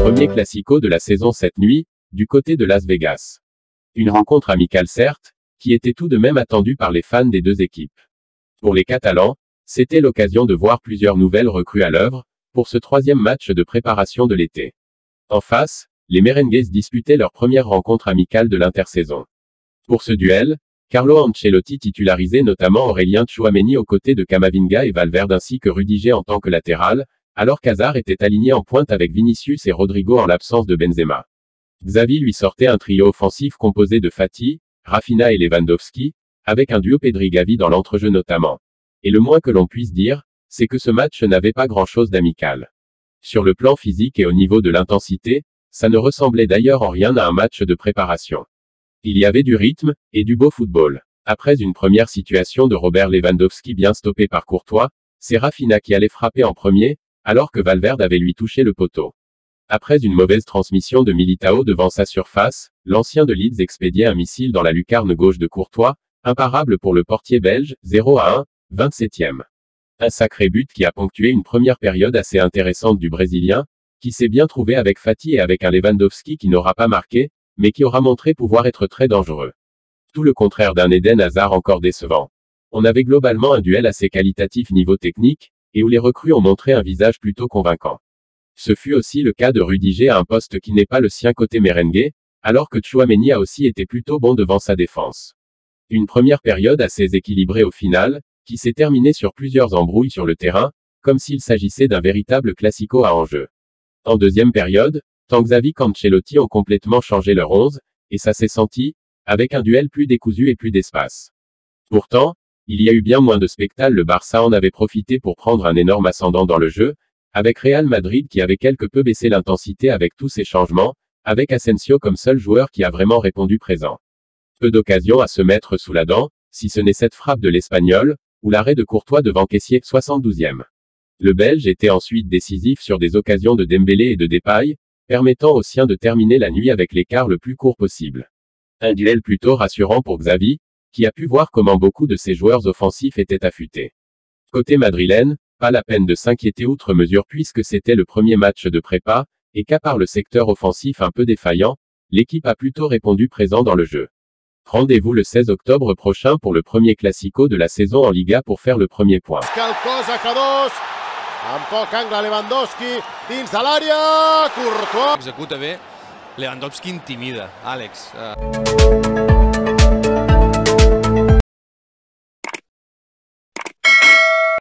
Premier classico de la saison cette nuit, du côté de Las Vegas. Une rencontre amicale certes, qui était tout de même attendue par les fans des deux équipes. Pour les Catalans, c'était l'occasion de voir plusieurs nouvelles recrues à l'œuvre, pour ce troisième match de préparation de l'été. En face, les Merengues disputaient leur première rencontre amicale de l'intersaison. Pour ce duel, Carlo Ancelotti titularisait notamment Aurélien Tchouaméni aux côtés de Camavinga et Valverde ainsi que Rudiger en tant que latéral, alors qu'Hazard était aligné en pointe avec Vinicius et Rodrigo en l'absence de Benzema. Xavi lui sortait un trio offensif composé de Fati, Rafinha et Lewandowski, avec un duo Pedri-Gavi dans l'entrejeu notamment. Et le moins que l'on puisse dire, c'est que ce match n'avait pas grand-chose d'amical. Sur le plan physique et au niveau de l'intensité, ça ne ressemblait d'ailleurs en rien à un match de préparation. Il y avait du rythme, et du beau football. Après une première situation de Robert Lewandowski bien stoppée par Courtois, c'est Rafinha qui allait frapper en premier, alors que Valverde avait lui touché le poteau. Après une mauvaise transmission de Militao devant sa surface, l'ancien de Leeds expédiait un missile dans la lucarne gauche de Courtois, imparable pour le portier belge, 0-1, 27e. Un sacré but qui a ponctué une première période assez intéressante du Brésilien, qui s'est bien trouvé avec Fati et avec un Lewandowski qui n'aura pas marqué, mais qui aura montré pouvoir être très dangereux. Tout le contraire d'un Eden Hazard encore décevant. On avait globalement un duel assez qualitatif niveau technique, et où les recrues ont montré un visage plutôt convaincant. Ce fut aussi le cas de Rudiger à un poste qui n'est pas le sien côté merengue, alors que Tchouaméni a aussi été plutôt bon devant sa défense. Une première période assez équilibrée au final, qui s'est terminée sur plusieurs embrouilles sur le terrain, comme s'il s'agissait d'un véritable classico à enjeu. En deuxième période, tant Xavi qu'Ancelotti ont complètement changé leur 11, et ça s'est senti, avec un duel plus décousu et plus d'espace. Pourtant, il y a eu bien moins de spectacles, le Barça en avait profité pour prendre un énorme ascendant dans le jeu, avec Real Madrid qui avait quelque peu baissé l'intensité avec tous ces changements, avec Asensio comme seul joueur qui a vraiment répondu présent. Peu d'occasions à se mettre sous la dent, si ce n'est cette frappe de l'Espagnol, ou l'arrêt de Courtois devant Kessié, 72e. Le Belge était ensuite décisif sur des occasions de Dembélé et de Depay, permettant aux siens de terminer la nuit avec l'écart le plus court possible. Un duel plutôt rassurant pour Xavi, qui a pu voir comment beaucoup de ses joueurs offensifs étaient affûtés. Côté madrilène, pas la peine de s'inquiéter outre mesure puisque c'était le premier match de prépa, et qu'à part le secteur offensif un peu défaillant, l'équipe a plutôt répondu présent dans le jeu. Rendez-vous le 16 octobre prochain pour le premier classico de la saison en Liga pour faire le premier point. Tampoc angla Lewandowski, dins de l'àrea, Courtois. Executa bé, Lewandowski intimida, Àlex.